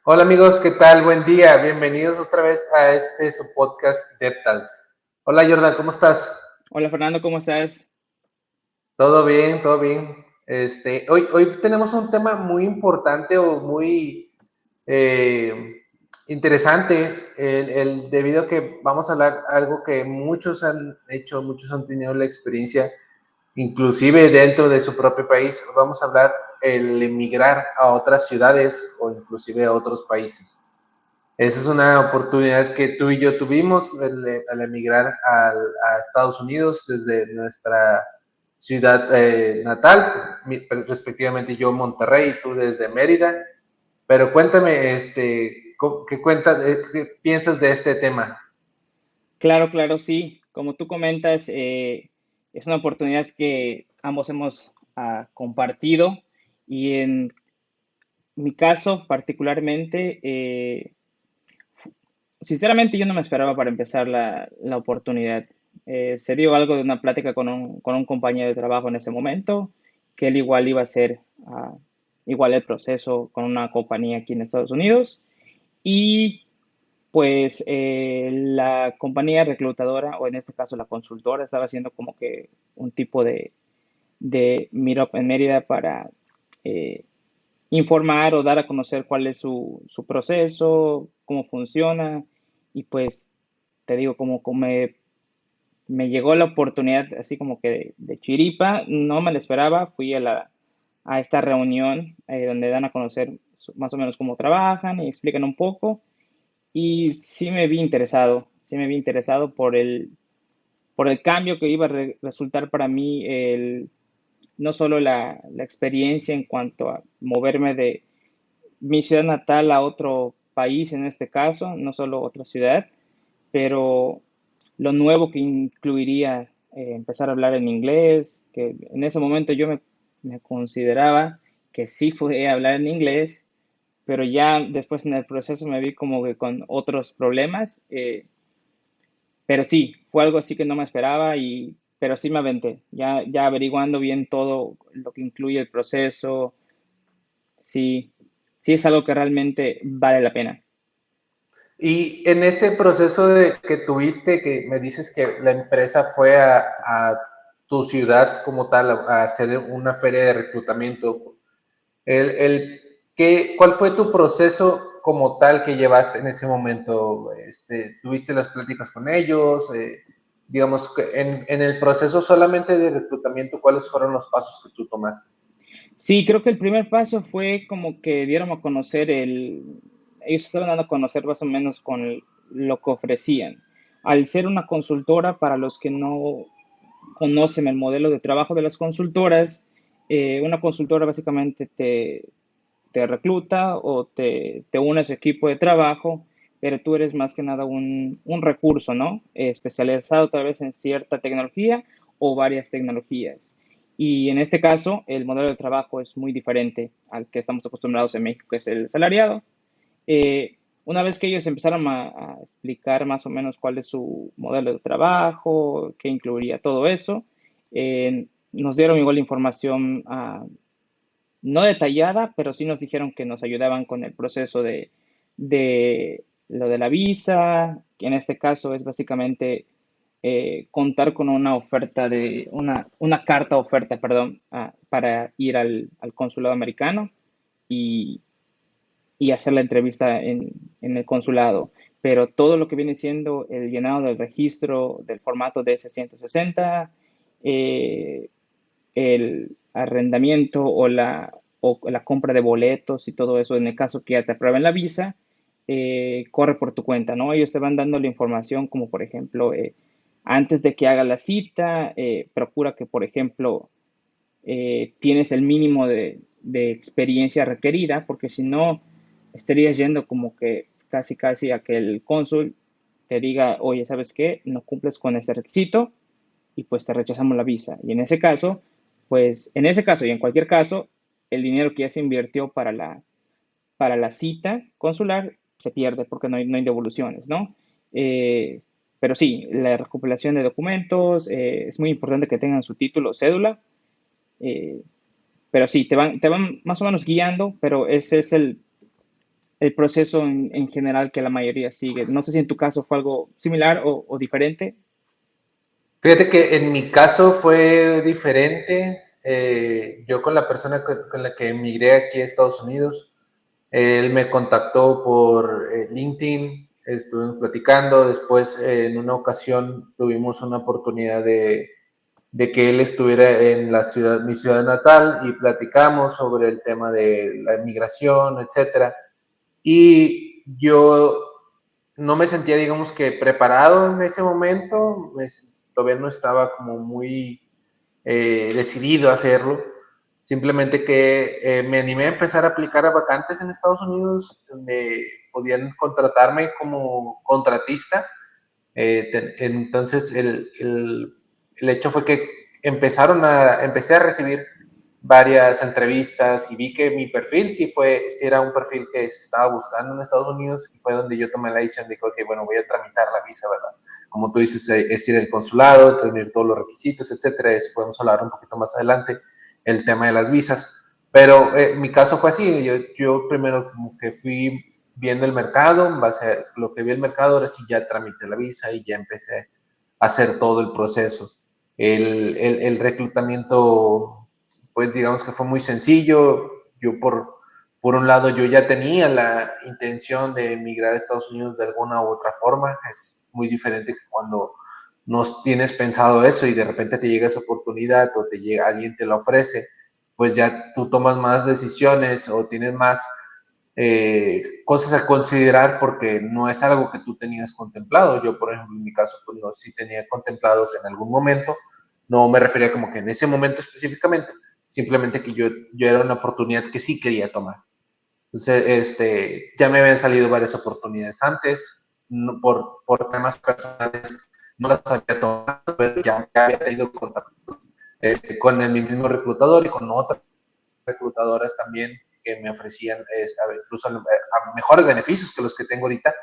Hola amigos, ¿qué tal? Buen día. Bienvenidos otra vez a su podcast DevTalks. Hola Jordan, ¿cómo estás? Hola Fernando, ¿cómo estás? Todo bien, todo bien. Hoy tenemos un tema muy importante o muy interesante, debido a que vamos a hablar algo que muchos han hecho, muchos han tenido la experiencia, inclusive dentro de su propio país. Vamos a hablar el emigrar a otras ciudades o inclusive a otros países. Esa es una oportunidad que tú y yo tuvimos al emigrar a Estados Unidos desde nuestra ciudad natal, respectivamente yo Monterrey y tú desde Mérida. Pero cuéntame, ¿qué piensas de este tema? Claro, claro, sí. Como tú comentas, es una oportunidad que ambos hemos compartido y en mi caso particularmente, sinceramente yo no me esperaba para empezar la oportunidad. Se dio algo de una plática con un compañero de trabajo en ese momento, que él igual iba a hacer igual el proceso con una compañía aquí en Estados Unidos. Y pues la compañía reclutadora, o en este caso la consultora, estaba haciendo como que un tipo de meetup en Mérida para eh, informar o dar a conocer cuál es su proceso, cómo funciona. Y pues te digo, como me llegó la oportunidad así como que de chiripa, no me la esperaba, fui a esta reunión donde dan a conocer más o menos cómo trabajan y explican un poco. Y sí me vi interesado por el cambio que iba a resultar para mí, no solo la experiencia en cuanto a moverme de mi ciudad natal a otro país, en este caso, no solo otra ciudad, pero lo nuevo que incluiría empezar a hablar en inglés, que en ese momento me consideraba que sí podía hablar en inglés, pero ya después en el proceso me vi como que con otros problemas. Pero sí, fue algo así que no me esperaba, pero sí me aventé, ya averiguando bien todo lo que incluye el proceso. Sí, sí es algo que realmente vale la pena. Y en ese proceso que tuviste, que me dices que la empresa fue a tu ciudad como tal, a hacer una feria de reclutamiento. ¿Cuál fue tu proceso como tal que llevaste en ese momento? ¿Tuviste las pláticas con ellos? Digamos, que en el proceso solamente de reclutamiento, ¿cuáles fueron los pasos que tú tomaste? Sí, creo que el primer paso fue como que dieron a conocer ellos estaban dando a conocer más o menos con lo que ofrecían. Al ser una consultora, para los que no conocen el modelo de trabajo de las consultoras, una consultora básicamente te recluta o te une a su equipo de trabajo, pero tú eres más que nada un recurso, ¿no? Especializado tal vez en cierta tecnología o varias tecnologías. Y en este caso, el modelo de trabajo es muy diferente al que estamos acostumbrados en México, que es el salariado. Una vez que ellos empezaron a explicar más o menos cuál es su modelo de trabajo, qué incluiría todo eso, nos dieron igual información no detallada, pero sí nos dijeron que nos ayudaban con el proceso de lo de la visa, que en este caso es básicamente contar con una oferta una carta oferta, perdón, para ir al consulado americano y, y hacer la entrevista en el consulado. Pero todo lo que viene siendo el llenado del registro del formato de S-160, eh, el arrendamiento o la compra de boletos y todo eso, en el caso que ya te aprueben la visa, corre por tu cuenta, ¿no? Ellos te van dando la información como, por ejemplo, antes de que haga la cita, procura que, por ejemplo, tienes el mínimo de experiencia requerida, porque si no, estarías yendo como que casi, casi a que el cónsul te diga, oye, ¿sabes qué? No cumples con ese requisito y pues te rechazamos la visa. Y en ese caso, pues en ese caso y en cualquier caso, el dinero que ya se invirtió para la cita consular se pierde porque no hay devoluciones, ¿no? Eh, pero sí, la recopilación de documentos, es muy importante que tengan su título o cédula, eh, pero sí, te van más o menos guiando, pero ese es el proceso en general que la mayoría sigue. No sé si en tu caso fue algo similar o diferente. Fíjate que en mi caso fue diferente. Yo con la persona con la que emigré aquí a Estados Unidos, él me contactó por LinkedIn, estuvimos platicando, después en una ocasión tuvimos una oportunidad de que él estuviera en la ciudad, mi ciudad natal, y platicamos sobre el tema de la inmigración, etcétera. Y yo no me sentía, digamos que preparado en ese momento, todavía no estaba como muy decidido a hacerlo. Simplemente que me animé a empezar a aplicar a vacantes en Estados Unidos, donde podían contratarme como contratista. Entonces el hecho fue que empecé a recibir varias entrevistas y vi que mi perfil sí era un perfil que se estaba buscando en Estados Unidos, y fue donde yo tomé la decisión de que, ok, bueno, voy a tramitar la visa, ¿verdad? Como tú dices, es ir al consulado, tener todos los requisitos, etcétera. Eso podemos hablar un poquito más adelante, el tema de las visas. Pero mi caso fue así, yo primero como que fui viendo el mercado, en base a lo que vi el mercado, ahora sí ya tramité la visa y ya empecé a hacer todo el proceso. El reclutamiento, pues digamos que fue muy sencillo. Yo por un lado, yo ya tenía la intención de emigrar a Estados Unidos de alguna u otra forma. Es muy diferente que cuando no tienes pensado eso y de repente te llega esa oportunidad o alguien te la ofrece, pues ya tú tomas más decisiones o tienes más cosas a considerar porque no es algo que tú tenías contemplado. Yo, por ejemplo, en mi caso, pues no, sí tenía contemplado que en algún momento, no me refería como que en ese momento específicamente, simplemente que yo era una oportunidad que sí quería tomar. Entonces, ya me habían salido varias oportunidades antes, no, por temas personales no las había tomado, pero ya había tenido contacto con el mismo reclutador y con otras reclutadoras también que me ofrecían incluso a mejores beneficios que los que tengo ahorita,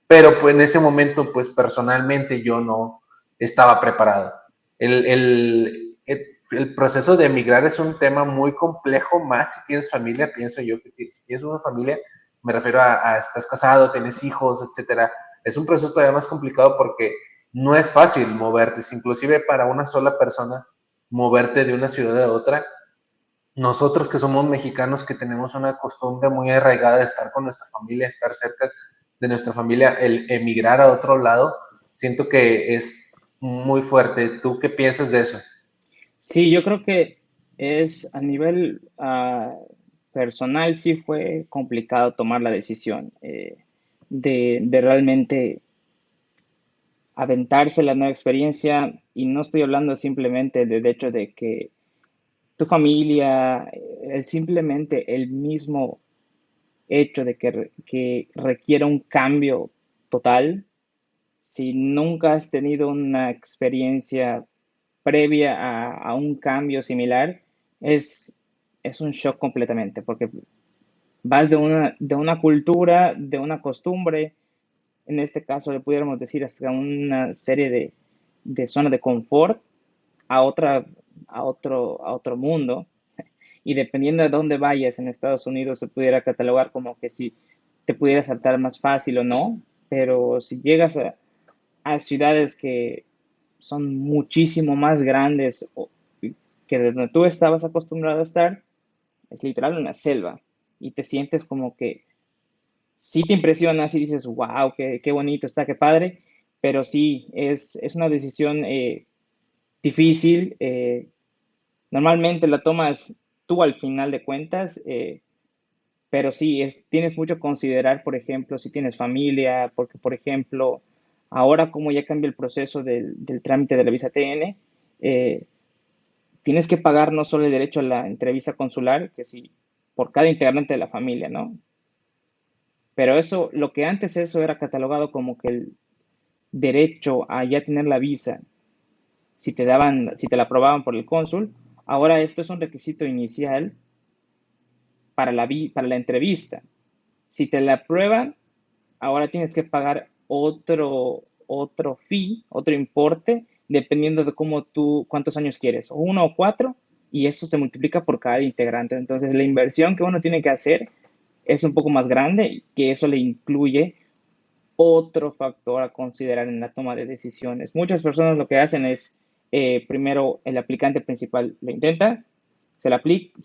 pero pues en ese momento, pues personalmente yo no estaba preparado. El proceso de emigrar es un tema muy complejo, más si tienes familia. Pienso yo que si tienes una familia, me refiero a estás casado, tienes hijos, etcétera. Es un proceso todavía más complicado porque no es fácil moverte, inclusive para una sola persona, moverte de una ciudad a otra. Nosotros que somos mexicanos, que tenemos una costumbre muy arraigada de estar con nuestra familia, estar cerca de nuestra familia, el emigrar a otro lado, siento que es muy fuerte. ¿Tú qué piensas de eso? Sí, yo creo que es a nivel personal, sí fue complicado tomar la decisión de realmente aventarse la nueva experiencia, y no estoy hablando simplemente del hecho de que tu familia, simplemente el mismo hecho de que requiera un cambio total. Si nunca has tenido una experiencia previa a un cambio similar, es, es un shock completamente, porque vas de una cultura, de una costumbre, en este caso le pudiéramos decir hasta una serie de zonas de confort, a otra, a otro mundo. Y dependiendo de dónde vayas en Estados Unidos, se pudiera catalogar como que si te pudiera saltar más fácil o no, pero si llegas a ciudades que son muchísimo más grandes que de donde tú estabas acostumbrado a estar, es literal una selva, y te sientes como que sí te impresionas y dices, wow, qué bonito está, qué padre, pero sí, es una decisión difícil. Normalmente la tomas tú al final de cuentas, pero sí, tienes mucho que considerar, por ejemplo, si tienes familia, porque, por ejemplo, ahora como ya cambia el proceso del trámite de la visa TN, eh, tienes que pagar no solo el derecho a la entrevista consular, que sí, por cada integrante de la familia, ¿no? Pero eso, lo que antes eso era catalogado como que el derecho a ya tener la visa, si te la aprobaban por el cónsul, ahora esto es un requisito inicial para la entrevista. Si te la aprueban, ahora tienes que pagar otro fee, otro importe, dependiendo de cuántos años quieres, o uno o cuatro, y eso se multiplica por cada integrante. Entonces, la inversión que uno tiene que hacer es un poco más grande y que eso le incluye otro factor a considerar en la toma de decisiones. Muchas personas lo que hacen es, primero el aplicante principal lo intenta, se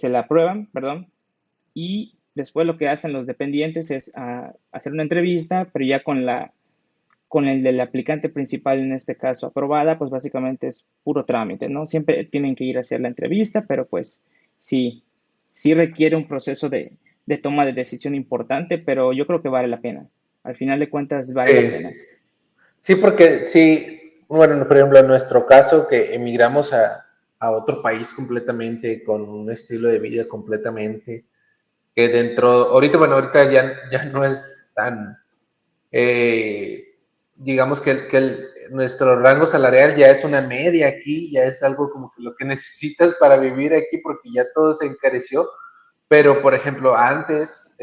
la aprueban, perdón, y después lo que hacen los dependientes es hacer una entrevista, pero ya con el del aplicante principal, en este caso aprobada, pues básicamente es puro trámite, ¿no? Siempre tienen que ir a hacer la entrevista, pero pues sí, sí requiere un proceso de toma de decisión importante, pero yo creo que vale la pena. Al final de cuentas, vale la Sí, pena. sí, porque sí, bueno, por ejemplo, en nuestro caso que emigramos a otro país completamente, con un estilo de vida completamente, que dentro, ahorita, bueno, ahorita ya no es tan, digamos nuestro rango salarial ya es una media aquí, ya es algo como que lo que necesitas para vivir aquí porque ya todo se encareció, pero por ejemplo, antes,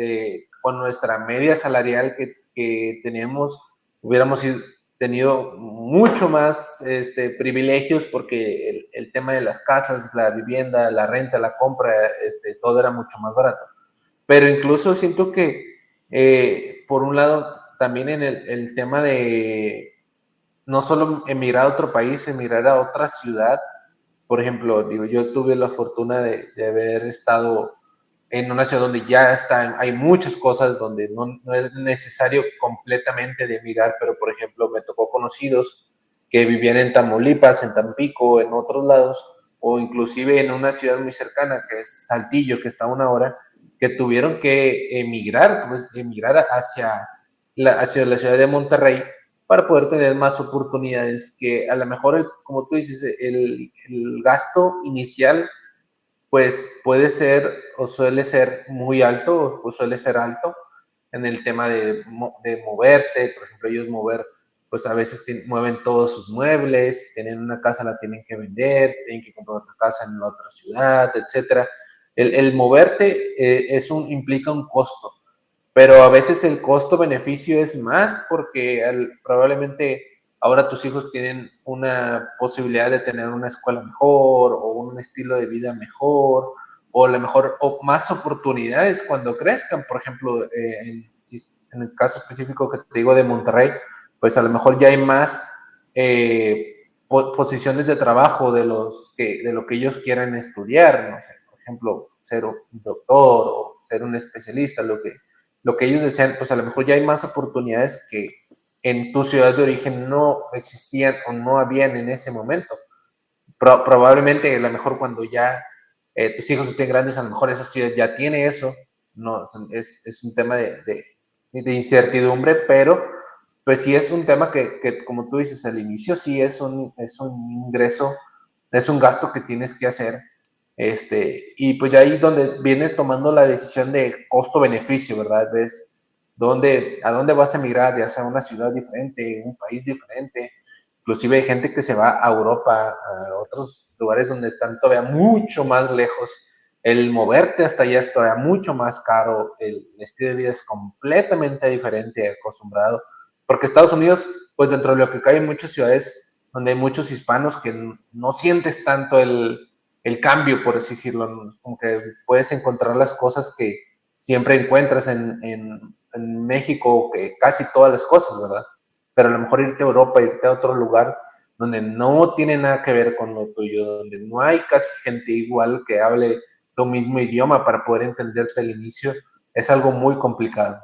con nuestra media salarial que teníamos, hubiéramos tenido mucho más privilegios porque el tema de las casas, la vivienda, la renta, la compra, todo era mucho más barato. Pero incluso siento que, por un lado, también en el tema de no solo emigrar a otro país, emigrar a otra ciudad. Por ejemplo, digo, yo tuve la fortuna de haber estado en una ciudad donde ya están, hay muchas cosas donde no es necesario completamente de emigrar, pero por ejemplo me tocó conocidos que vivían en Tamaulipas, en Tampico, en otros lados, o inclusive en una ciudad muy cercana que es Saltillo, que está a una hora, que tuvieron que emigrar, pues emigrar hacia la ciudad de Monterrey para poder tener más oportunidades que a lo mejor, como tú dices, el gasto inicial pues puede ser o suele ser muy alto o suele ser alto en el tema de moverte, por ejemplo, ellos mover, pues a veces mueven todos sus muebles, tienen una casa, la tienen que vender, tienen que comprar otra casa en la otra ciudad, etcétera. El moverte implica un costo, pero a veces el costo-beneficio es más porque probablemente ahora tus hijos tienen una posibilidad de tener una escuela mejor o un estilo de vida mejor o a lo mejor o más oportunidades cuando crezcan. Por ejemplo, en el caso específico que te digo de Monterrey, pues a lo mejor ya hay más posiciones de trabajo de lo que ellos quieran estudiar, no sé, por ejemplo, ser un doctor o ser un especialista, lo que ellos desean, pues a lo mejor ya hay más oportunidades que en tu ciudad de origen no existían o no habían en ese momento. Probablemente a lo mejor cuando ya tus hijos estén grandes, a lo mejor esa ciudad ya tiene eso, no, es un tema de incertidumbre, pero pues sí es un tema que, como tú dices al inicio, sí es un ingreso, es un gasto que tienes que hacer. Y pues ya ahí donde vienes tomando la decisión de costo-beneficio, ¿verdad? Ves a dónde vas a emigrar, ya sea a una ciudad diferente, un país diferente. Inclusive hay gente que se va a Europa, a otros lugares donde están todavía mucho más lejos. El moverte hasta allá es todavía mucho más caro, el estilo de vida es completamente diferente, acostumbrado. Porque Estados Unidos, pues dentro de lo que cae, hay muchas ciudades donde hay muchos hispanos que no sientes tanto el cambio, por así decirlo, ¿no? Como que puedes encontrar las cosas que siempre encuentras en México, que casi todas las cosas, ¿verdad? Pero a lo mejor irte a Europa, irte a otro lugar donde no tiene nada que ver con lo tuyo, donde no hay casi gente igual que hable tu mismo idioma para poder entenderte al inicio, es algo muy complicado.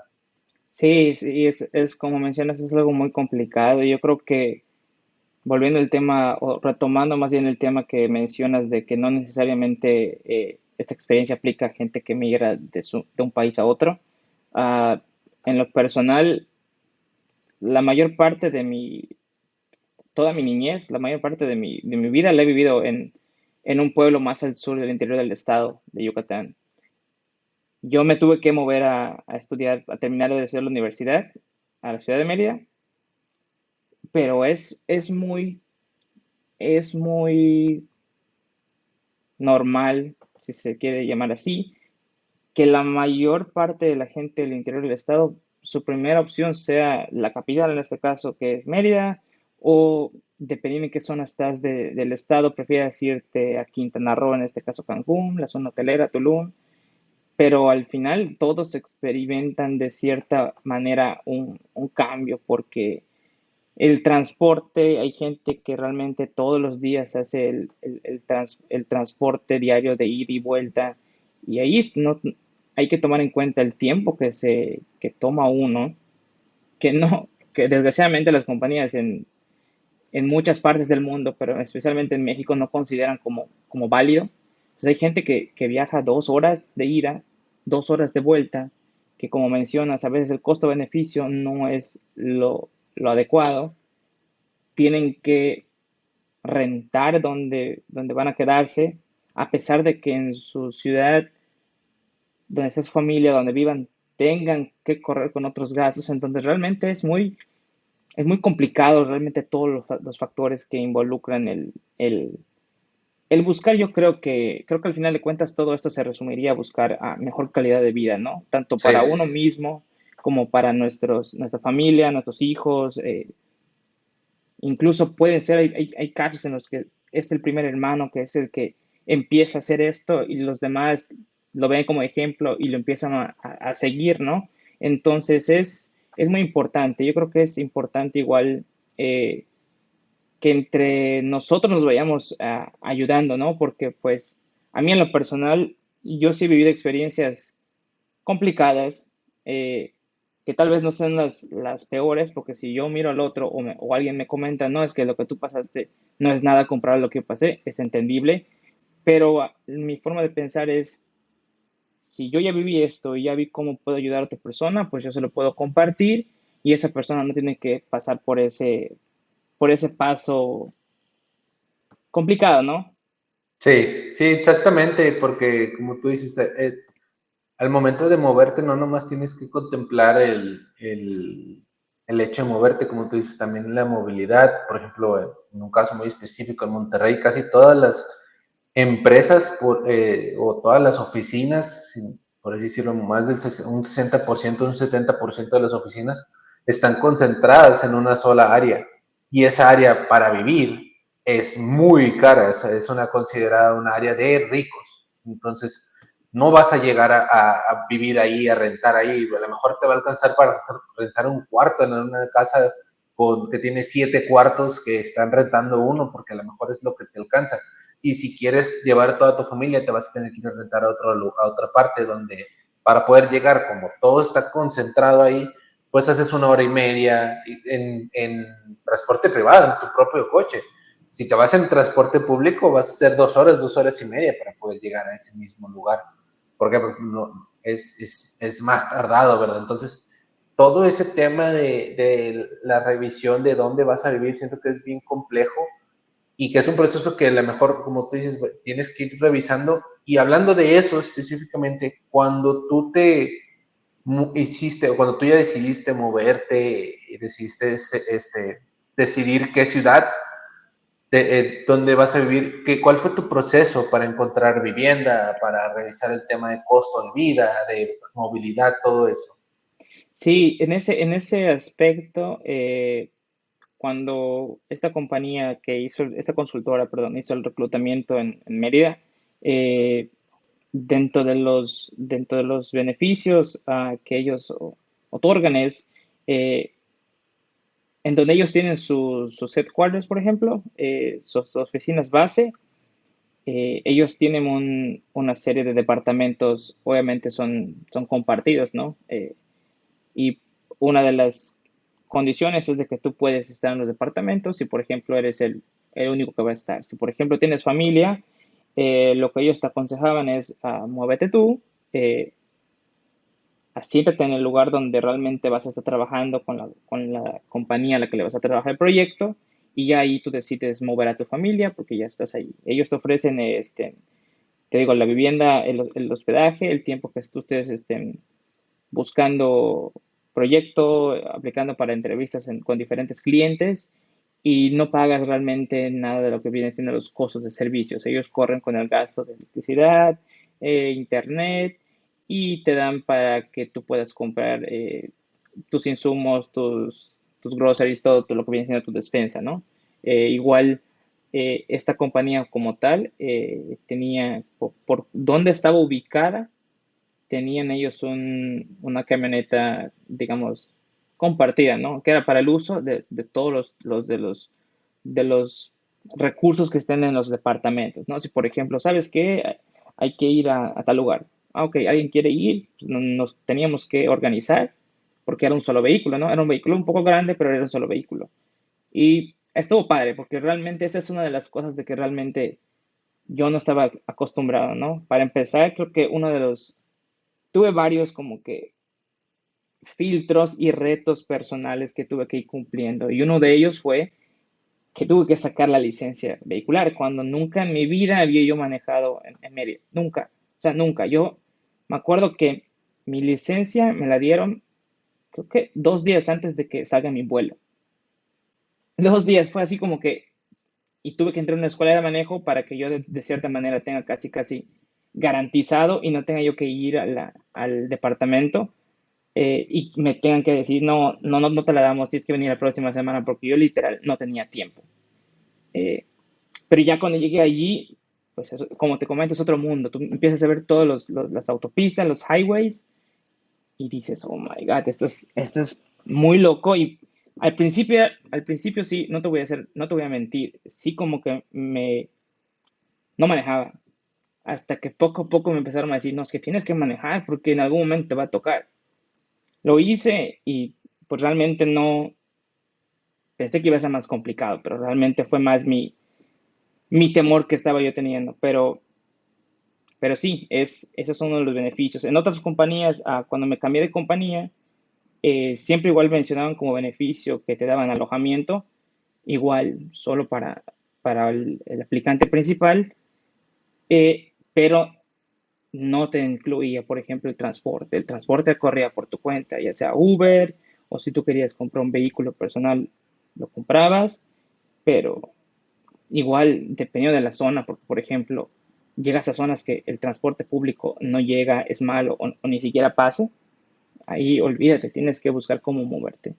Sí, sí, es como mencionas, es algo muy complicado. Yo creo que volviendo al tema, o retomando más bien el tema que mencionas de que no necesariamente esta experiencia aplica a gente que migra de un país a otro. Ah, en lo personal, la mayor parte de toda mi niñez, la mayor parte de mi vida la he vivido en un pueblo más al sur del interior del estado de Yucatán. Yo me tuve que mover a estudiar, a terminar de estudiar la universidad a la ciudad de Mérida, pero es muy normal, si se quiere llamar así, que la mayor parte de la gente del interior del estado, su primera opción sea la capital, en este caso, que es Mérida, o dependiendo en qué zona estás del estado, prefieras irte a Quintana Roo, en este caso Cancún, la zona hotelera, Tulum. pero al final todos experimentan de cierta manera un cambio porque el transporte, hay gente que realmente todos los días hace el transporte diario de ida y vuelta y ahí no, hay que tomar en cuenta el tiempo que toma uno, que desgraciadamente las compañías en muchas partes del mundo, pero especialmente en México, no consideran como válido. Entonces hay gente que viaja 2 horas de ida, 2 horas de vuelta, que como mencionas, a veces el costo-beneficio no es lo adecuado. Tienen que rentar donde van a quedarse, a pesar de que en su ciudad, donde esté su familia, donde vivan, tengan que correr con otros gastos. Entonces realmente es muy complicado realmente todos los factores que involucran el buscar. Yo creo que al final de cuentas todo esto se resumiría a buscar mejor calidad de vida, ¿no? Tanto Sí, para uno mismo como para nuestra familia, nuestros hijos. Incluso pueden ser, hay casos en los que es el primer hermano que es el que empieza a hacer esto y los demás lo ven como ejemplo y lo empiezan a seguir, ¿no? Entonces es muy importante. Yo creo que es importante igual eh, que entre nosotros nos vayamos ayudando, ¿no? Porque pues a mí en lo personal, yo sí he vivido experiencias complicadas, que tal vez no sean las peores, porque si yo miro al otro o alguien me comenta, no, es que lo que tú pasaste no es nada comparado a lo que yo pasé, es entendible, pero mi forma de pensar es, si yo ya viví esto y ya vi cómo puedo ayudar a otra persona, pues yo se lo puedo compartir y esa persona no tiene que pasar por ese paso complicado, ¿no? sí, sí, exactamente, porque como tú dices, al momento de moverte no nomás tienes que contemplar el hecho de moverte, como tú dices, también la movilidad. Por ejemplo, en un caso muy específico en Monterrey, casi todas las empresas o todas las oficinas, por así decirlo, más del un 60%, un 70% de las oficinas están concentradas en una sola área. Y esa área para vivir es muy cara, es una considerada una área de ricos. Entonces, no vas a llegar a vivir ahí, a rentar ahí. A lo mejor te va a alcanzar para rentar un cuarto en una casa que tiene 7 cuartos que están rentando uno, porque a lo mejor es lo que te alcanza. Y si quieres llevar toda tu familia, te vas a tener que ir a rentar a otra parte donde para poder llegar, como todo está concentrado ahí, pues haces 1 hora y media en transporte privado, en tu propio coche. Si te vas en transporte público, vas a hacer 2 horas, 2 horas y media para poder llegar a ese mismo lugar, porque no, es más tardado, ¿verdad? Entonces, todo ese tema de la revisión de dónde vas a vivir, siento que es bien complejo y que es un proceso que a lo mejor, como tú dices, tienes que ir revisando. Y hablando de eso específicamente, cuando tú te hiciste, o cuando tú ya decidiste moverte y decidiste decidir qué ciudad, dónde vas a vivir, ¿cuál fue tu proceso para encontrar vivienda, para revisar el tema de costo de vida, de movilidad, todo eso? Sí, en ese aspecto, cuando esta consultora, perdón, hizo el reclutamiento en Mérida, eh, dentro de los beneficios que ellos otorgan es, eh, en donde ellos tienen sus headquarters, por ejemplo, sus oficinas base. Ellos tienen una serie de departamentos, obviamente son compartidos, ¿no? Y una de las condiciones es de que tú puedes estar en los departamentos si, por ejemplo, eres el único que va a estar. Si, por ejemplo, tienes familia, lo que ellos te aconsejaban es muévete tú, eh, asiéntate en el lugar donde realmente vas a estar trabajando con la compañía a la que le vas a trabajar el proyecto y ya ahí tú decides mover a tu familia porque ya estás ahí. Ellos te ofrecen, te digo, la vivienda, el hospedaje, el tiempo que ustedes estén buscando proyecto, aplicando para entrevistas con diferentes clientes y no pagas realmente nada de lo que viene siendo los costos de servicios. Ellos corren con el gasto de electricidad, internet y te dan para que tú puedas comprar tus insumos, tus groceries, todo lo que viene siendo tu despensa, ¿no? Igual esta compañía como tal tenía por dónde estaba ubicada tenían ellos una camioneta, digamos, compartida, ¿no? Que era para el uso de todos de los recursos que estén en los departamentos, ¿no? Si, por ejemplo, ¿sabes qué? Hay que ir a tal lugar. Ah, ok, alguien quiere ir, pues nos teníamos que organizar porque era un solo vehículo, ¿no? Era un vehículo un poco grande, pero era un solo vehículo. Y estuvo padre, porque realmente esa es una de las cosas de que realmente yo no estaba acostumbrado, ¿no? Para empezar, creo que tuve varios como que filtros y retos personales que tuve que ir cumpliendo. Y uno de ellos fue que tuve que sacar la licencia vehicular, cuando nunca en mi vida había yo manejado en Mérida. Nunca. O sea, nunca. Yo me acuerdo que mi licencia me la dieron, creo que 2 días antes de que salga mi vuelo. 2 días, fue así como que, y tuve que entrar a una escuela de manejo para que yo de cierta manera tenga casi, casi garantizado y no tenga yo que ir al departamento y me tengan que decir, no, no, no, no te la damos, tienes que venir la próxima semana, porque yo literal no tenía tiempo. Eh, pero ya cuando llegué allí, pues eso, como te comento, es otro mundo. Tú empiezas a ver todas las autopistas, los highways, y dices, oh my God, esto es muy loco. Y al principio sí, no te voy a mentir, sí como que no manejaba. Hasta que poco a poco me empezaron a decir, no, es que tienes que manejar porque en algún momento te va a tocar. Lo hice y pues realmente no, pensé que iba a ser más complicado, pero realmente fue más mi temor que estaba yo teniendo. Pero sí, ese es uno de los beneficios. En otras compañías, cuando me cambié de compañía, siempre igual mencionaban como beneficio que te daban alojamiento, igual solo para el aplicante principal, pero no te incluía, por ejemplo, el transporte. El transporte corría por tu cuenta, ya sea Uber o si tú querías comprar un vehículo personal, lo comprabas, pero igual dependiendo de la zona, porque, por ejemplo, llegas a zonas que el transporte público no llega, es malo o ni siquiera pasa, ahí olvídate, tienes que buscar cómo moverte.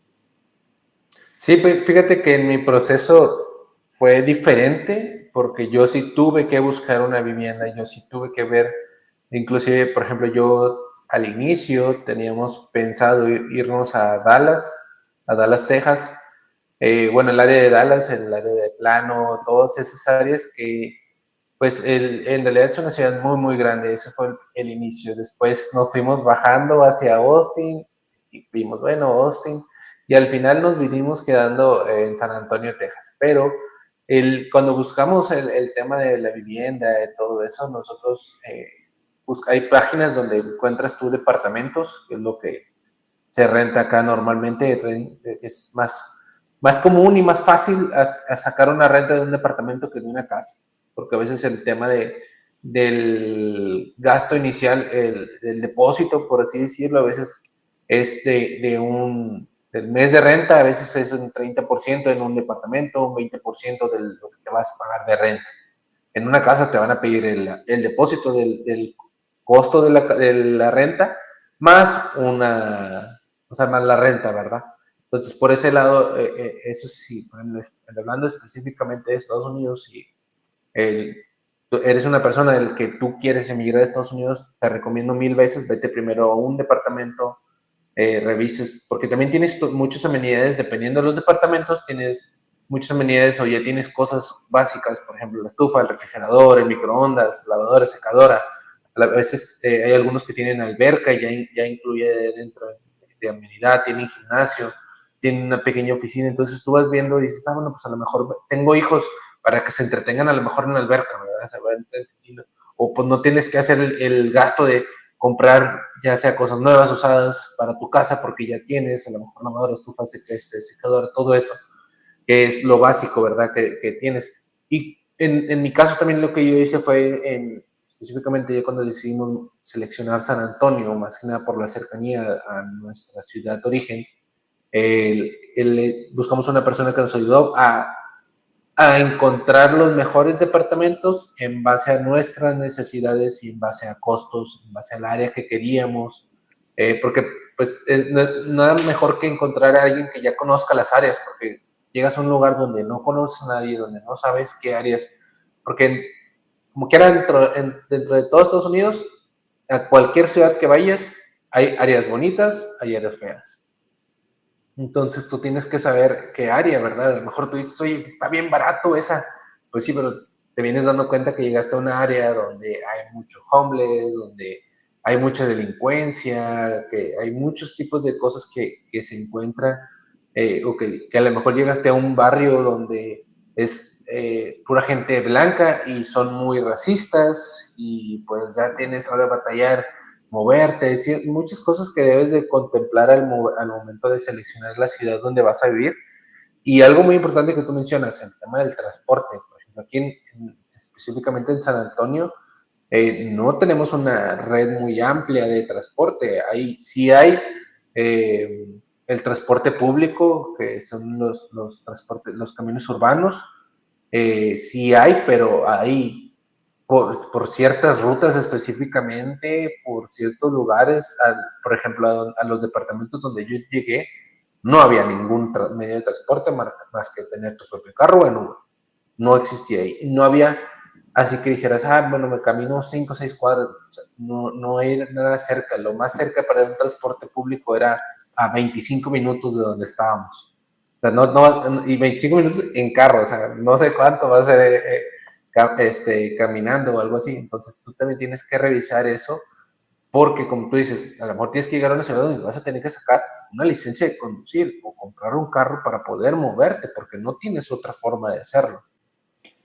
Sí, fíjate que en mi proceso fue diferente porque yo sí tuve que buscar una vivienda, yo sí tuve que ver, inclusive, por ejemplo, yo al inicio teníamos pensado irnos a Dallas, Texas. Bueno, el área de Dallas, el área de Plano, todas esas áreas que, pues, en realidad es una ciudad muy, muy grande. Ese fue el inicio. Después nos fuimos bajando hacia Austin y vimos, bueno, Austin, y al final nos vinimos quedando en San Antonio, Texas. Pero cuando buscamos el tema de la vivienda, de todo eso, nosotros, hay páginas donde encuentras tú departamentos, que es lo que se renta acá normalmente, es más común y más fácil a sacar una renta de un departamento que de una casa, porque a veces el tema del gasto inicial, el depósito, por así decirlo, a veces es del mes de renta, a veces es un 30% en un departamento, un 20% de lo que te vas a pagar de renta. En una casa te van a pedir el depósito del costo de la renta más o sea, más la renta, ¿verdad? Entonces, por ese lado, eso sí, hablando específicamente de Estados Unidos, si tú eres una persona del que tú quieres emigrar a Estados Unidos, te recomiendo 1000 veces, vete primero a un departamento, revises, porque también tienes muchas amenidades, dependiendo de los departamentos, tienes muchas amenidades o ya tienes cosas básicas, por ejemplo, la estufa, el refrigerador, el microondas, lavadora, secadora. A veces hay algunos que tienen alberca y ya incluye dentro de amenidad, tienen gimnasio, tienen una pequeña oficina, entonces tú vas viendo y dices, bueno, pues a lo mejor tengo hijos para que se entretengan a lo mejor en la alberca, ¿verdad? Se va o pues no tienes que hacer el gasto de comprar ya sea cosas nuevas, usadas para tu casa, porque ya tienes a lo mejor lavadora, estufa, secadora, todo eso, que es lo básico, ¿verdad? Que tienes. Y en mi caso también lo que yo hice fue, específicamente ya cuando decidimos seleccionar San Antonio, más que nada por la cercanía a nuestra ciudad de origen, buscamos una persona que nos ayudó a encontrar los mejores departamentos en base a nuestras necesidades y en base a costos, en base al área que queríamos, porque pues nada mejor que encontrar a alguien que ya conozca las áreas, porque llegas a un lugar donde no conoces a nadie, donde no sabes qué áreas, porque como quiera dentro de todo Estados Unidos a cualquier ciudad que vayas, hay áreas bonitas, hay áreas feas. Entonces tú tienes que saber qué área, ¿verdad? A lo mejor tú dices, oye, está bien barato esa. Pues sí, pero te vienes dando cuenta que llegaste a una área donde hay mucho homeless, donde hay mucha delincuencia, que hay muchos tipos de cosas que se encuentran, o que a lo mejor llegaste a un barrio donde es pura gente blanca y son muy racistas y pues ya tienes ahora a batallar moverte, decir, muchas cosas que debes de contemplar al momento de seleccionar la ciudad donde vas a vivir. Y algo muy importante que tú mencionas, el tema del transporte. Por ejemplo, aquí específicamente en San Antonio, no tenemos una red muy amplia de transporte. Sí hay eh, el transporte público, que son los caminos urbanos, sí hay, pero hay por ciertas rutas específicamente, por ciertos lugares, por ejemplo, a los departamentos donde yo llegué, no había ningún medio de transporte más que tener tu propio carro en Uber. No existía ahí. No había, así que dijeras, bueno, me camino 5 o 6 cuadras. O sea, no era nada cerca. Lo más cerca para un transporte público era a 25 minutos de donde estábamos. O sea, y 25 minutos en carro, o sea, no sé cuánto va a ser caminando o algo así. Entonces tú también tienes que revisar eso, porque como tú dices, a lo mejor tienes que llegar a una ciudad donde vas a tener que sacar una licencia de conducir o comprar un carro para poder moverte, porque no tienes otra forma de hacerlo.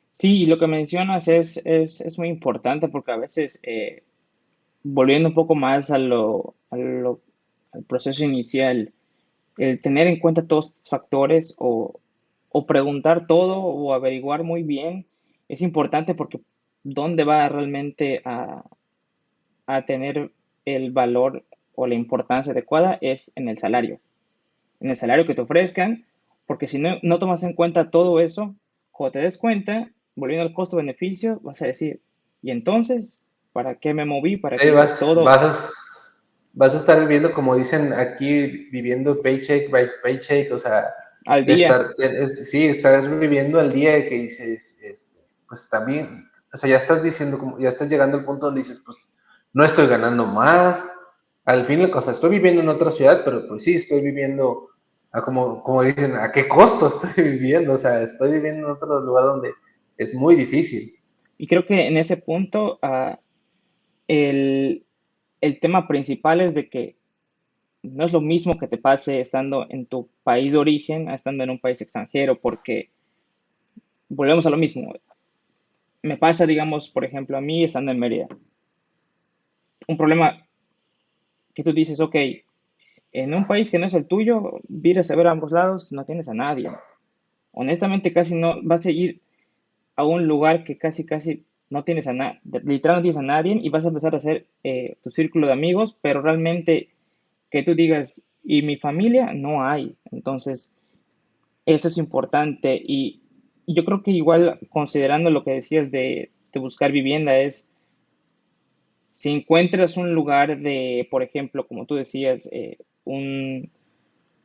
Sí, y lo que mencionas es muy importante porque a veces, volviendo un poco más al proceso inicial, el tener en cuenta todos estos factores o preguntar todo o averiguar muy bien es importante porque dónde va realmente a tener el valor o la importancia adecuada es en el salario que te ofrezcan, porque si no tomas en cuenta todo eso, cuando te des cuenta, volviendo al costo-beneficio, vas a decir, ¿y entonces para qué me moví? ¿Para qué Sí, hice todo vas a estar viviendo, como dicen aquí, viviendo paycheck by paycheck, o sea, al día? sí, estar viviendo al día que dices, pues también, o sea, ya estás diciendo, ya estás llegando al punto donde dices, pues no estoy ganando más, al fin, o sea, estoy viviendo en otra ciudad, pero pues sí, estoy viviendo, como dicen, ¿a qué costo estoy viviendo? O sea, estoy viviendo en otro lugar donde es muy difícil. Y creo que en ese punto el, el tema principal es de que no es lo mismo que te pase estando en tu país de origen a estando en un país extranjero, porque volvemos a lo mismo. Me pasa, digamos, por ejemplo, a mí estando en Mérida. Un problema que tú dices, ok, en un país que no es el tuyo, vienes a ver a ambos lados, no tienes a nadie. Honestamente, casi no vas a ir a un lugar que casi no tienes a nadie, literal no tienes a nadie y vas a empezar a hacer tu círculo de amigos, pero realmente que tú digas, ¿y mi familia? No hay. Entonces, eso es importante y yo creo que igual considerando lo que decías de buscar vivienda es, si encuentras un lugar de, por ejemplo, como tú decías, un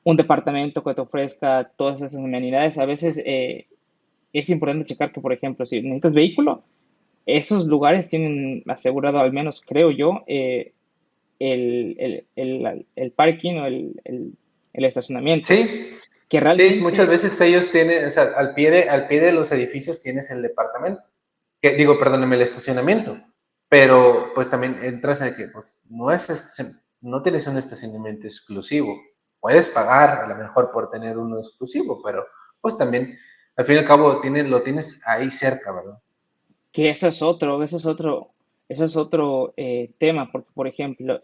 departamento que te ofrezca todas esas amenidades, a veces es importante checar que, por ejemplo, si necesitas vehículo, esos lugares tienen asegurado, al menos creo yo, el parking o el estacionamiento, Sí, que sí, muchas realmente, veces ellos tienen, o sea, al pie de los edificios tienes el departamento, perdóname, el estacionamiento, pero pues también entras en que pues no tienes un estacionamiento exclusivo, puedes pagar a lo mejor por tener uno exclusivo, pero pues también al fin y al cabo lo tienes ahí cerca, ¿verdad? que eso es otro tema, porque, por ejemplo,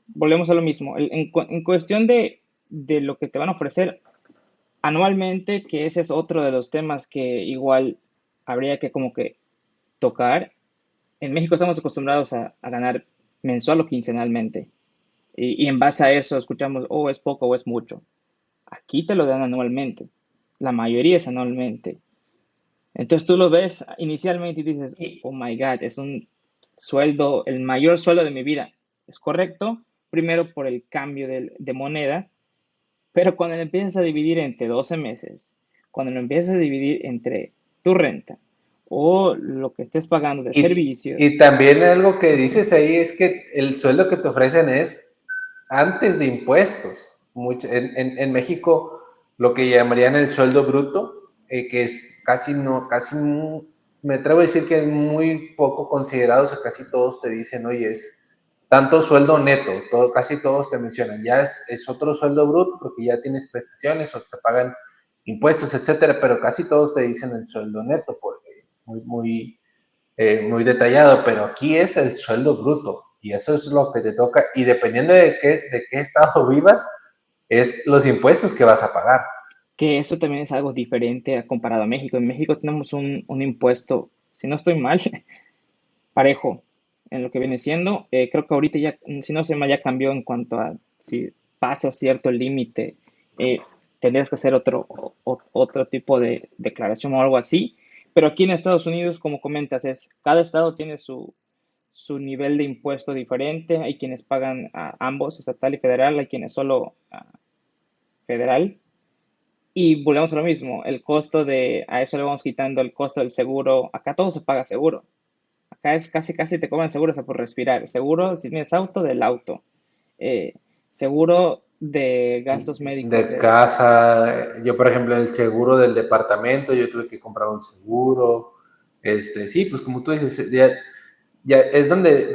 volvemos a lo mismo, en cuestión de lo que te van a ofrecer anualmente, que ese es otro de los temas que igual habría que como que tocar. En México estamos acostumbrados a ganar mensual o quincenalmente. Y en base a eso escuchamos, oh, es poco o es mucho. Aquí te lo dan anualmente. La mayoría es anualmente. Entonces tú lo ves inicialmente y dices, Y, oh my God, es un sueldo, el mayor sueldo de mi vida. Es correcto, primero por el cambio de moneda, pero cuando lo empiezas a dividir entre 12 meses, cuando lo empiezas a dividir entre tu renta, o lo que estés pagando de Y servicios. también algo que dices ahí es que el sueldo que te ofrecen es antes de impuestos. En México lo que llamarían el sueldo bruto, que es casi no, me atrevo a decir que es muy poco considerado, o sea, casi todos te dicen, oye, es tanto sueldo neto, casi todos te mencionan, ya es otro sueldo bruto porque ya tienes prestaciones o se pagan impuestos, etcétera, pero casi todos te dicen el sueldo neto, porque muy detallado, pero aquí es el sueldo bruto y eso es lo que te toca y dependiendo de qué estado vivas, es los impuestos que vas a pagar. Que eso también es algo diferente comparado a México. En México tenemos un impuesto, si no estoy mal, parejo en lo que viene siendo. Creo que ahorita ya, si no estoy mal, ya cambió en cuanto a si pasa cierto límite, eh, tendrías que hacer otro tipo de declaración o algo así. Pero aquí en Estados Unidos, como comentas, cada estado tiene su nivel de impuesto diferente. Hay quienes pagan a ambos, estatal y federal, hay quienes solo federal. Y volvemos a lo mismo, el costo a eso le vamos quitando el costo del seguro. Acá todo se paga seguro. Acá es casi te cobran seguro hasta por respirar. Seguro si tienes auto, del auto. Eh, seguro de gastos médicos. De casa, yo por ejemplo el seguro del departamento, yo tuve que comprar un seguro, sí, pues como tú dices, ya es donde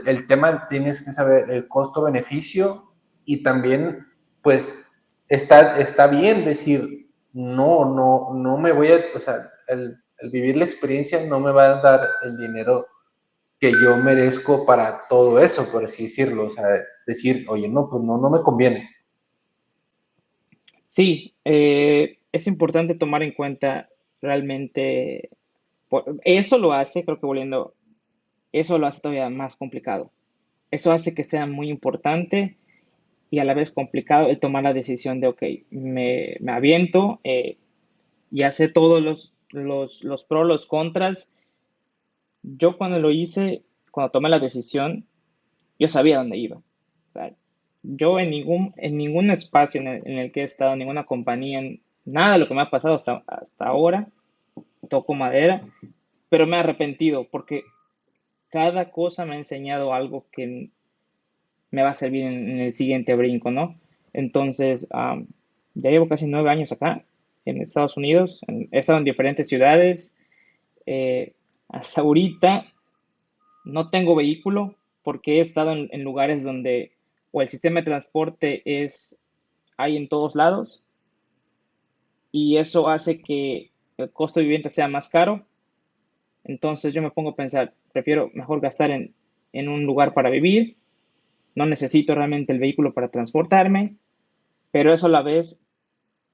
el tema tienes que saber el costo-beneficio y también, pues, está bien decir, no me voy a, o sea, el vivir la experiencia no me va a dar el dinero que yo merezco para todo eso, por así decirlo, o sea, decir, oye, no, pues no me conviene. Sí, es importante tomar en cuenta realmente, eso lo hace, creo que volviendo, eso lo hace todavía más complicado. Eso hace que sea muy importante y a la vez complicado el tomar la decisión de, ok, me aviento, ya sé todos los pros, los contras. Yo cuando lo hice, cuando tomé la decisión, yo sabía dónde iba. O sea, yo en ningún espacio en el que he estado, en ninguna compañía, nada de lo que me ha pasado hasta ahora, toco madera, pero me he arrepentido porque cada cosa me ha enseñado algo que me va a servir en el siguiente brinco, ¿no? Entonces, ya llevo casi 9 años acá, en Estados Unidos. He estado en diferentes ciudades. eh, Hasta ahorita no tengo vehículo porque he estado en lugares donde o el sistema de transporte hay en todos lados y eso hace que el costo de vivienda sea más caro. Entonces yo me pongo a pensar, prefiero mejor gastar en un lugar para vivir, no necesito realmente el vehículo para transportarme, pero eso a la vez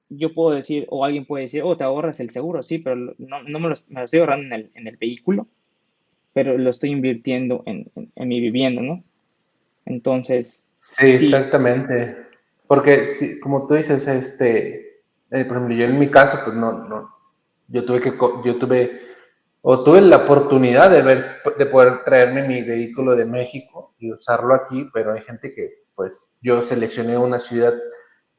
yo puedo decir, o alguien puede decir, oh, te ahorras el seguro, sí, pero no me lo estoy ahorrando en el vehículo, pero lo estoy invirtiendo en mi vivienda, ¿no? Entonces, Sí, sí, exactamente. Porque, sí, como tú dices, por ejemplo, yo en mi caso, pues tuve la oportunidad de poder traerme mi vehículo de México y usarlo aquí, pero hay gente que, pues, yo seleccioné una ciudad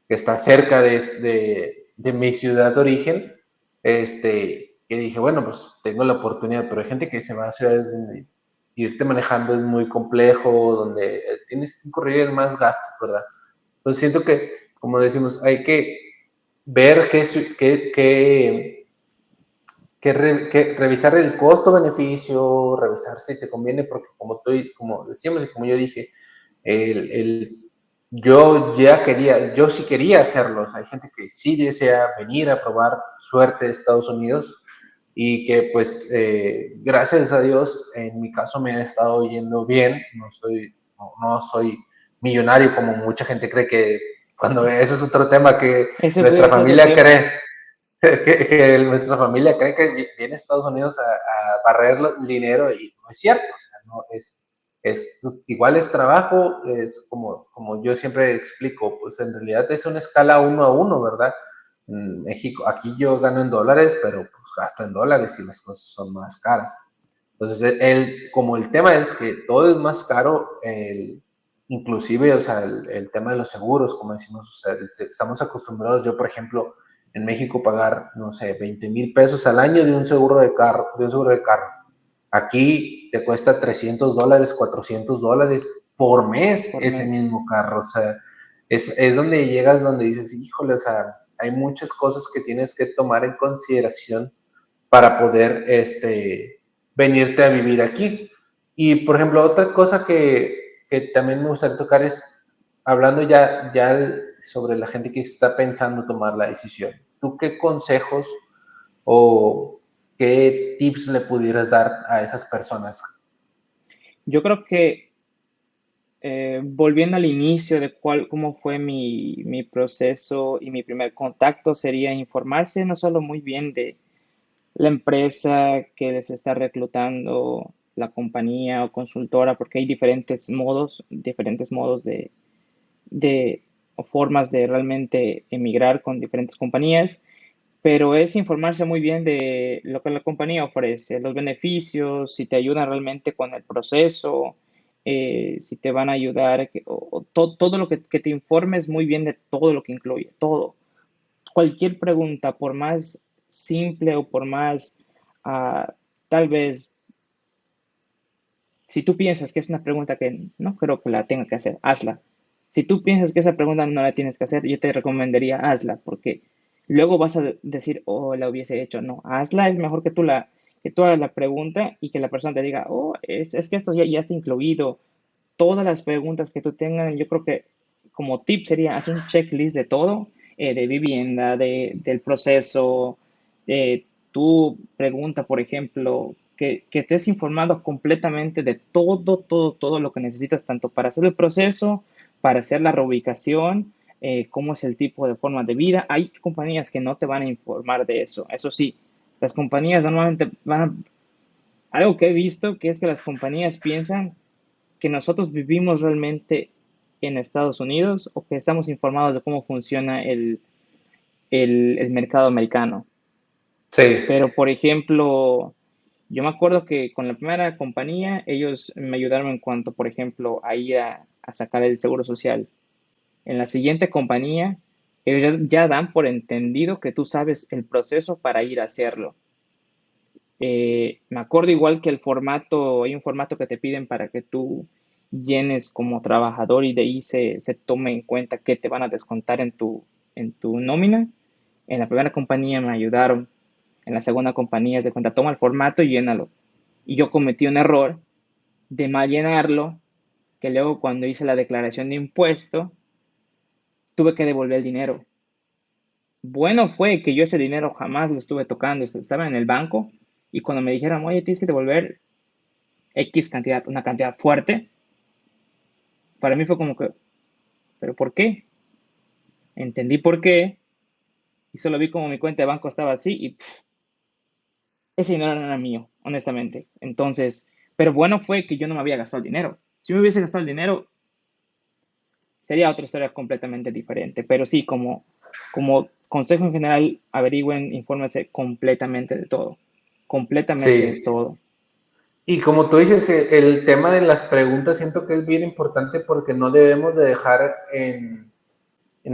que está cerca de mi ciudad de origen, que dije, bueno, pues tengo la oportunidad, pero hay gente que se va a ciudades donde irte manejando es muy complejo, donde tienes que incurrir en más gastos, ¿verdad? Entonces siento que, como decimos, hay que ver revisar el costo-beneficio, revisar si te conviene, porque como decíamos y como yo dije, el, el, yo sí quería hacerlo. O sea, hay gente que sí desea venir a probar suerte de Estados Unidos y que pues gracias a Dios en mi caso me ha estado yendo bien. No soy millonario como mucha gente cree que cuando ese es otro tema que ese nuestra puede ser otro familia tema. cree que nuestra familia cree que viene a Estados Unidos a barrer el dinero y no es cierto, o sea, no igual es trabajo, es como yo siempre explico, pues en realidad es una escala uno a uno, ¿verdad? En México, aquí yo gano en dólares, pero pues gasto en dólares y las cosas son más caras. Entonces, como el tema es que todo es más caro, inclusive, o sea, el tema de los seguros, como decimos, o sea, estamos acostumbrados, yo por ejemplo, en México pagar, no sé, 20,000 pesos al año de un seguro de carro, Aquí te cuesta $300, $400 por mes por ese mes. mismo carro. O sea, es donde llegas, donde dices, híjole, o sea, hay muchas cosas que tienes que tomar en consideración para poder venirte a vivir aquí. Y, por ejemplo, otra cosa que también me gustaría tocar es, hablando ya sobre la gente que está pensando tomar la decisión, ¿tú qué consejos o qué tips le pudieras dar a esas personas? Yo creo que volviendo al inicio de cómo fue mi proceso y mi primer contacto, sería informarse no solo muy bien de la empresa que les está reclutando, la compañía o consultora, porque hay diferentes modos de o formas de realmente emigrar con diferentes compañías, pero es informarse muy bien de lo que la compañía ofrece, los beneficios, si te ayudan realmente con el proceso, si te van a ayudar, todo lo que te informes muy bien de todo lo que incluye, todo. Cualquier pregunta, por más simple o por más, ah, tal vez, si tú piensas que es una pregunta que no creo que la tenga que hacer, hazla. Si tú piensas que esa pregunta no la tienes que hacer, yo te recomendaría hazla, porque luego vas a decir, oh, la hubiese hecho. No, hazla, es mejor que tú hagas la pregunta y que la persona te diga, oh, es que esto ya está incluido. Todas las preguntas que tú tengas, yo creo que como tip sería hacer un checklist de todo, de vivienda, del proceso. Tú pregunta, por ejemplo, que te has informado completamente de todo lo que necesitas, tanto para hacer el proceso, para hacer la reubicación, cómo es el tipo de forma de vida. Hay compañías que no te van a informar de eso. Eso sí, las compañías normalmente algo que he visto, que es que las compañías piensan que nosotros vivimos realmente en Estados Unidos o que estamos informados de cómo funciona el mercado americano. Sí, Pero, por ejemplo, yo me acuerdo que con la primera compañía, ellos me ayudaron en cuanto, por ejemplo, a ir a sacar el seguro social. En la siguiente compañía, ellos ya dan por entendido que tú sabes el proceso para ir a hacerlo. Me acuerdo igual que hay un formato que te piden para que tú llenes como trabajador y de ahí se tome en cuenta que te van a descontar en tu nómina. En la primera compañía me ayudaron, en la segunda compañía es de cuenta, toma el formato y llénalo. Y yo cometí un error de mal llenarlo, que luego cuando hice la declaración de impuesto, tuve que devolver el dinero. Bueno fue que yo ese dinero jamás lo estuve tocando, estaba en el banco y cuando me dijeron, oye, tienes que devolver X cantidad, una cantidad fuerte, para mí fue como que, ¿pero por qué? Entendí por qué y solo vi como mi cuenta de banco estaba así y ese dinero no era mío, honestamente. Entonces, pero bueno fue que yo no me había gastado el dinero. Si me hubiese gastado el dinero, sería otra historia completamente diferente. Pero sí, como consejo en general, averigüen, infórmense completamente de todo. Completamente de sí. todo. Y como tú dices, el tema de las preguntas siento que es bien importante porque no debemos de dejar en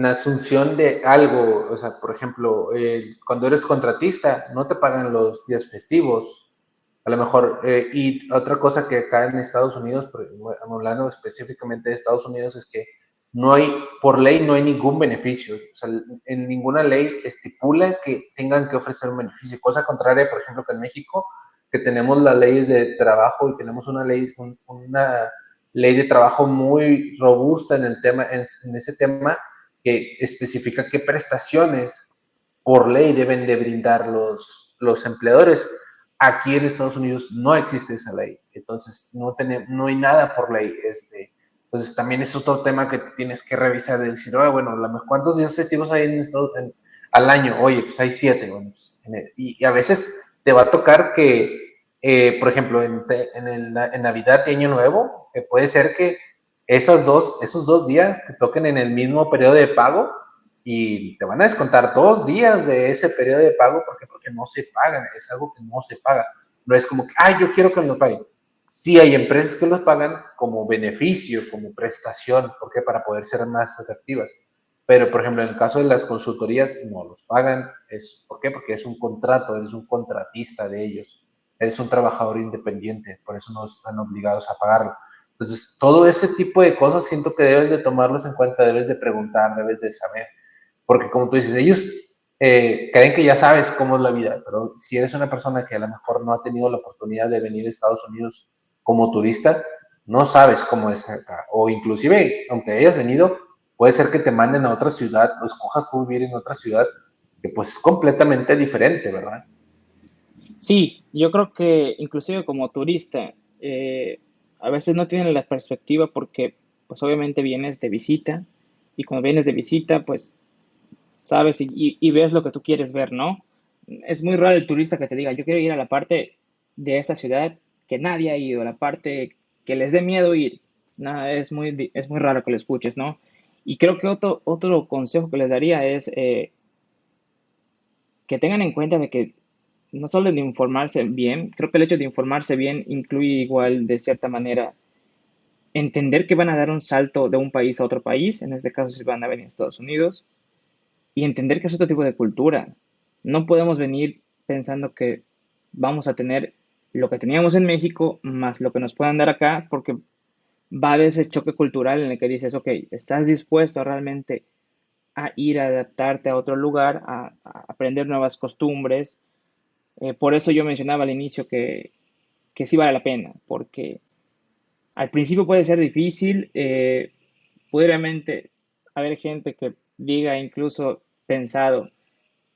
asunción de algo. O sea, por ejemplo, cuando eres contratista, no te pagan los días festivos. A lo mejor, y otra cosa que acá en Estados Unidos, hablando específicamente de Estados Unidos, es que por ley no hay ningún beneficio. O sea, en ninguna ley estipula que tengan que ofrecer un beneficio. Cosa contraria, por ejemplo, que en México, que tenemos las leyes de trabajo y tenemos una ley de trabajo muy robusta en el tema, en ese tema, que especifica qué prestaciones por ley deben de brindar los empleadores. Aquí en Estados Unidos no existe esa ley, entonces no hay nada por ley. Entonces también es otro tema que tienes que revisar, de decir, oh, bueno, ¿cuántos días festivos hay al año? Oye, pues hay 7. Bueno, pues, y a veces te va a tocar que, por ejemplo, en Navidad y Año Nuevo, puede ser que esos dos días te toquen en el mismo periodo de pago y te van a descontar 2 días de ese periodo de pago porque no se pagan, es algo que no se paga. No es como que, ay, yo quiero que me lo paguen. Sí hay empresas que los pagan como beneficio, como prestación, porque para poder ser más atractivas. Pero, por ejemplo, en el caso de las consultorías, no los pagan. ¿Por qué? Porque es un contrato, eres un contratista de ellos, eres un trabajador independiente, por eso no están obligados a pagarlo. Entonces, todo ese tipo de cosas siento que debes de tomarlos en cuenta, debes de preguntar, debes de saber, porque como tú dices, ellos creen que ya sabes cómo es la vida, pero si eres una persona que a lo mejor no ha tenido la oportunidad de venir a Estados Unidos como turista, no sabes cómo es acá, o inclusive, aunque hayas venido, puede ser que te manden a otra ciudad o escojas tú vivir en otra ciudad que pues es completamente diferente, ¿verdad? Sí, yo creo que inclusive como turista, a veces no tienen la perspectiva porque pues obviamente vienes de visita y cuando vienes de visita pues sabes y ves lo que tú quieres ver, ¿no? Es muy raro el turista que te diga, yo quiero ir a la parte de esta ciudad que nadie ha ido, la parte que les dé miedo ir. Nada, es muy raro que lo escuches, ¿no? Y creo que otro consejo que les daría es que tengan en cuenta de que no solo de informarse bien, creo que el hecho de informarse bien incluye igual de cierta manera entender que van a dar un salto de un país a otro país, en este caso si van a venir a Estados Unidos, y entender que es otro tipo de cultura. No podemos venir pensando que vamos a tener lo que teníamos en México más lo que nos puedan dar acá, porque va a haber ese choque cultural en el que dices, ok, ¿estás dispuesto realmente a ir a adaptarte a otro lugar, a aprender nuevas costumbres? Por eso yo mencionaba al inicio que sí vale la pena, porque al principio puede ser difícil, puede realmente haber gente que diga incluso pensado,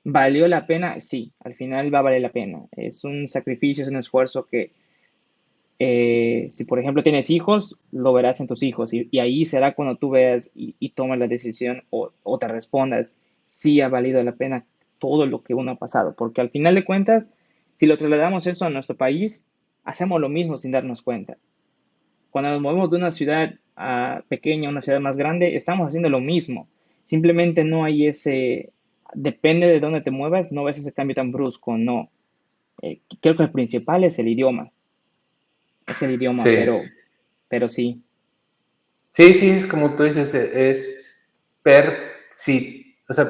¿valió la pena? Sí, al final va a valer la pena. Es un sacrificio, es un esfuerzo que si por ejemplo tienes hijos, lo verás en tus hijos y ahí será cuando tú veas y tomes la decisión o te respondas si ha valido la pena todo lo que uno ha pasado, porque al final de cuentas, si lo trasladamos eso a nuestro país, hacemos lo mismo sin darnos cuenta. Cuando nos movemos de una ciudad pequeña a una ciudad más grande, estamos haciendo lo mismo. Simplemente no hay ese, depende de dónde te muevas, no ves ese cambio tan brusco, no. Creo que el principal es el idioma, Sí, pero sí, sí, sí, es como tú dices, es ver si, o sea,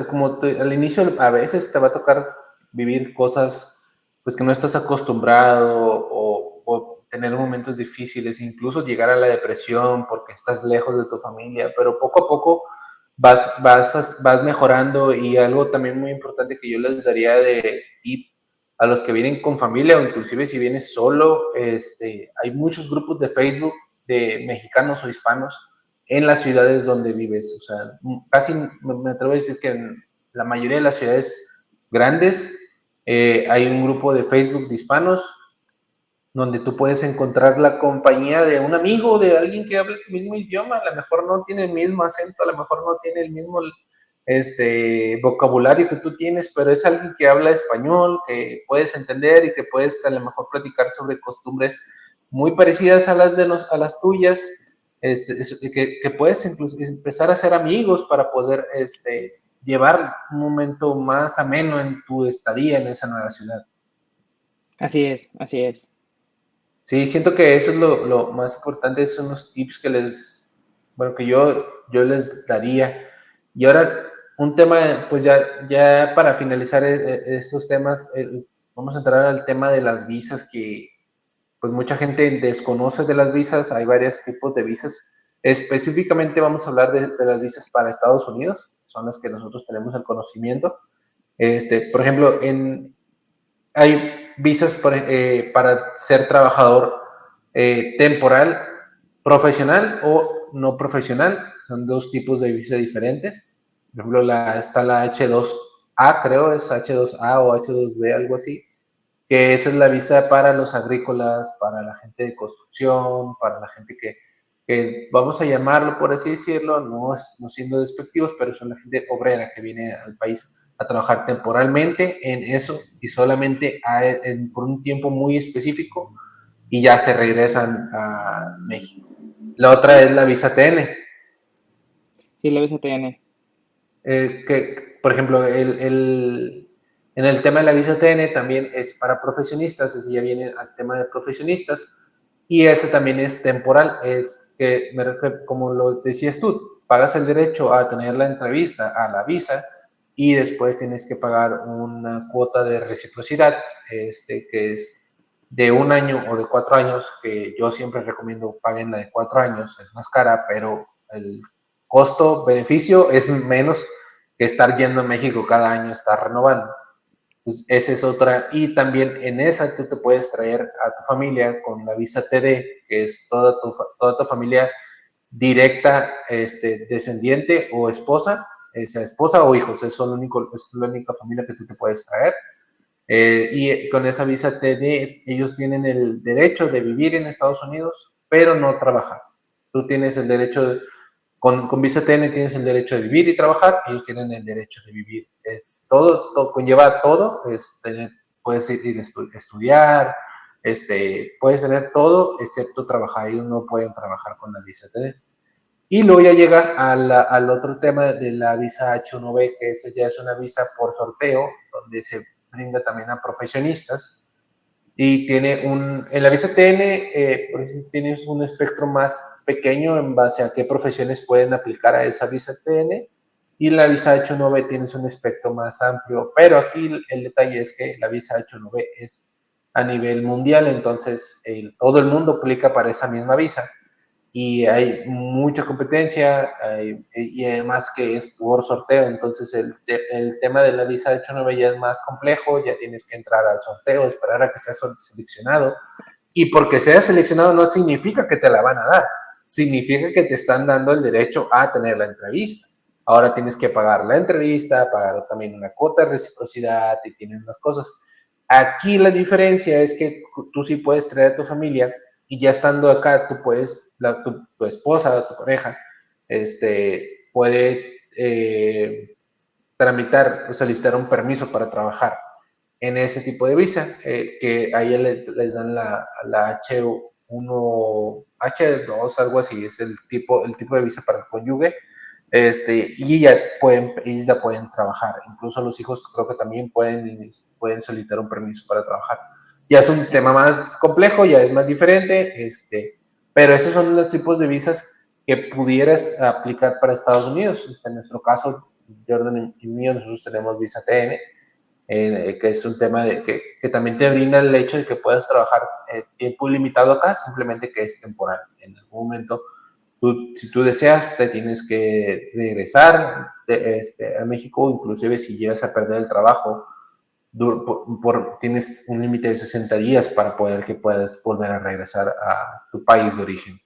al inicio a veces te va a tocar vivir cosas pues que no estás acostumbrado o tener momentos difíciles, incluso llegar a la depresión porque estás lejos de tu familia, pero poco a poco vas mejorando. Y algo también muy importante que yo les daría de tip a los que vienen con familia o inclusive si vienes solo, hay muchos grupos de Facebook de mexicanos o hispanos en las ciudades donde vives. O sea, casi me atrevo a decir que en la mayoría de las ciudades grandes hay un grupo de Facebook de hispanos donde tú puedes encontrar la compañía de un amigo, de alguien que habla el mismo idioma. A lo mejor no tiene el mismo acento, a lo mejor no tiene el mismo vocabulario que tú tienes, pero es alguien que habla español, que puedes entender y que puedes a lo mejor platicar sobre costumbres muy parecidas a a las tuyas, que puedes incluso empezar a ser amigos para poder llevar un momento más ameno en tu estadía en esa nueva ciudad. así es, así es. Sí, siento que eso es lo más importante, son los tips bueno, que yo les daría. Y ahora, un tema, pues ya para finalizar estos temas, vamos a entrar al tema de las visas, que pues mucha gente desconoce de las visas. Hay varios tipos de visas. Específicamente vamos a hablar de las visas para Estados Unidos, son las que nosotros tenemos el conocimiento. Por ejemplo, hay visas para ser trabajador temporal, profesional o no profesional. Son dos tipos de visa diferentes. Por ejemplo, está la H2A, creo, es H2A o H2B, algo así, que esa es la visa para los agrícolas, para la gente de construcción, para la gente que vamos a llamarlo, por así decirlo, no siendo despectivos, pero son la gente obrera que viene al país a trabajar temporalmente en eso y solamente por un tiempo muy específico y ya se regresan a México. La otra es Sí, la visa TN, sí, la BCTN. que, por ejemplo, en el tema de la visa TN también es para profesionistas, ese ya viene al tema de profesionistas, y ese también es temporal, es que, como lo decías tú, pagas el derecho a tener la entrevista a la visa y después tienes que pagar una cuota de reciprocidad, que es de 1 año o de 4 años, que yo siempre recomiendo paguen la de 4 años, es más cara, pero el costo-beneficio es menos que estar yendo a México cada año, estar renovando. Pues esa es otra. Y también en esa tú te puedes traer a tu familia con la visa TD, que es toda tu familia directa, descendiente o esposa, sea esposa o hijos, es la única familia que tú te puedes traer. Y con esa visa TD, ellos tienen el derecho de vivir en Estados Unidos, pero no trabajar. Tú tienes el derecho, con visa TN tienes el derecho de vivir y trabajar, ellos tienen el derecho de vivir. Es todo conlleva todo, puedes ir a estudiar, puedes tener todo excepto trabajar, ellos no pueden trabajar con la visa TD. Y luego ya llega al otro tema de la visa H1B, que esa ya es una visa por sorteo, donde se brinda también a profesionistas. Y en la visa TN, tienes un espectro más pequeño en base a qué profesiones pueden aplicar a esa visa TN. Y la visa H1B tienes un espectro más amplio. Pero aquí el detalle es que la visa H1B es a nivel mundial, entonces todo el mundo aplica para esa misma visa y hay mucha competencia y además que es por sorteo, entonces el tema de la visa de H1B ya es más complejo, ya tienes que entrar al sorteo, esperar a que seas seleccionado y porque seas seleccionado no significa que te la van a dar, significa que te están dando el derecho a tener la entrevista. Ahora tienes que pagar la entrevista, pagar también una cuota de reciprocidad y tienes más cosas. Aquí la diferencia es que tú sí puedes traer a tu familia y ya estando acá, tú puedes, tu esposa, tu pareja, puede tramitar o solicitar un permiso para trabajar en ese tipo de visa, que ahí les dan la H1, H2, algo así, es el tipo de visa para el cónyuge, y ellos ya pueden trabajar. Incluso los hijos creo que también pueden solicitar un permiso para trabajar. Ya es un tema más complejo, ya es más diferente, pero esos son los tipos de visas que pudieras aplicar para Estados Unidos. En nuestro caso, Jordan y mío, nosotros tenemos visa TN, que es un tema que también te brinda el hecho de que puedas trabajar tiempo ilimitado acá, simplemente que es temporal. En algún momento, si tú deseas, te tienes que regresar a México, inclusive si llegas a perder el trabajo, tienes un límite de 60 días para que puedas volver a regresar a tu país de origen.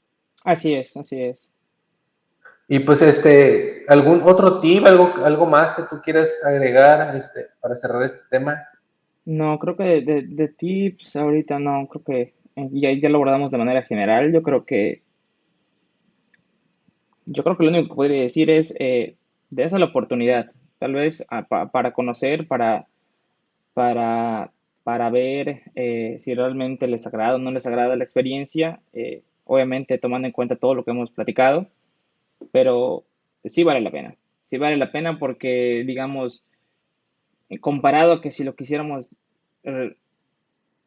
Así es, así es. Y pues, ¿algún otro tip, algo más que tú quieras agregar, para cerrar este tema? No, creo que de tips ahorita no, creo que ya lo abordamos de manera general. Yo creo que lo único que podría decir es de esa la oportunidad, tal vez para conocer, para, para ver si realmente les agrada o no les agrada la experiencia, obviamente tomando en cuenta todo lo que hemos platicado, pero sí vale la pena. Sí vale la pena porque, digamos, comparado a que si lo quisiéramos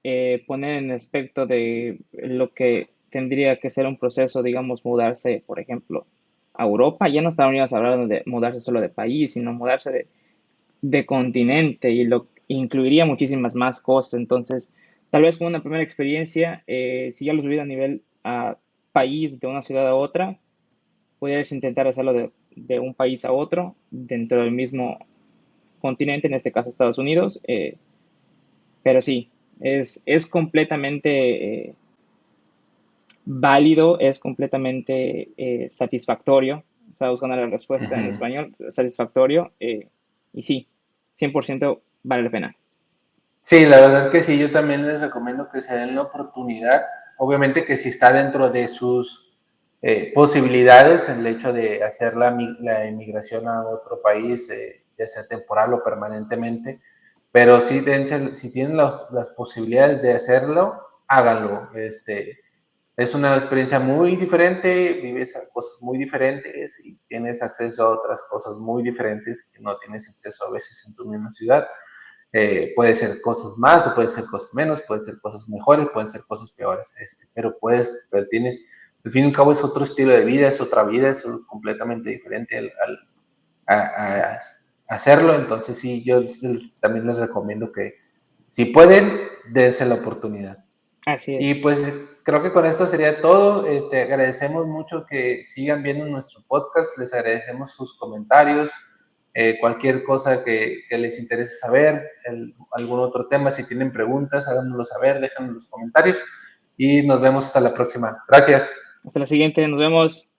eh, poner en aspecto de lo que tendría que ser un proceso, digamos, mudarse, por ejemplo, a Europa, ya no estaríamos hablando de mudarse solo de país, sino mudarse de continente y lo incluiría muchísimas más cosas. Entonces, tal vez como una primera experiencia, si ya lo subí a nivel país, de una ciudad a otra, podrías intentar hacerlo de un país a otro, dentro del mismo continente, en este caso Estados Unidos, pero sí, es completamente válido, es completamente satisfactorio. Estaba buscando la respuesta en Ujú. español, satisfactorio, y sí, 100% vale la pena. Sí, la verdad que sí, yo también les recomiendo que se den la oportunidad. Obviamente que si está dentro de sus posibilidades el hecho de hacer la emigración a otro país, ya sea temporal o permanentemente, pero sí, si tienen las posibilidades de hacerlo, háganlo. Es una experiencia muy diferente, vives cosas muy diferentes y tienes acceso a otras cosas muy diferentes que no tienes acceso a veces en tu misma ciudad. Puede ser cosas más o puede ser cosas menos, pueden ser cosas mejores, pueden ser cosas peores, pero tienes al fin y al cabo es otro estilo de vida, es otra vida, es completamente diferente a hacerlo. Entonces sí, yo también les recomiendo que si pueden, dense la oportunidad. Así Y es. pues creo que con esto sería todo. Agradecemos mucho que sigan viendo nuestro podcast, les agradecemos sus comentarios, cualquier cosa que les interese saber, algún otro tema, si tienen preguntas, háganoslo saber, déjanos en los comentarios y nos vemos hasta la próxima. Gracias. Hasta la siguiente, nos vemos.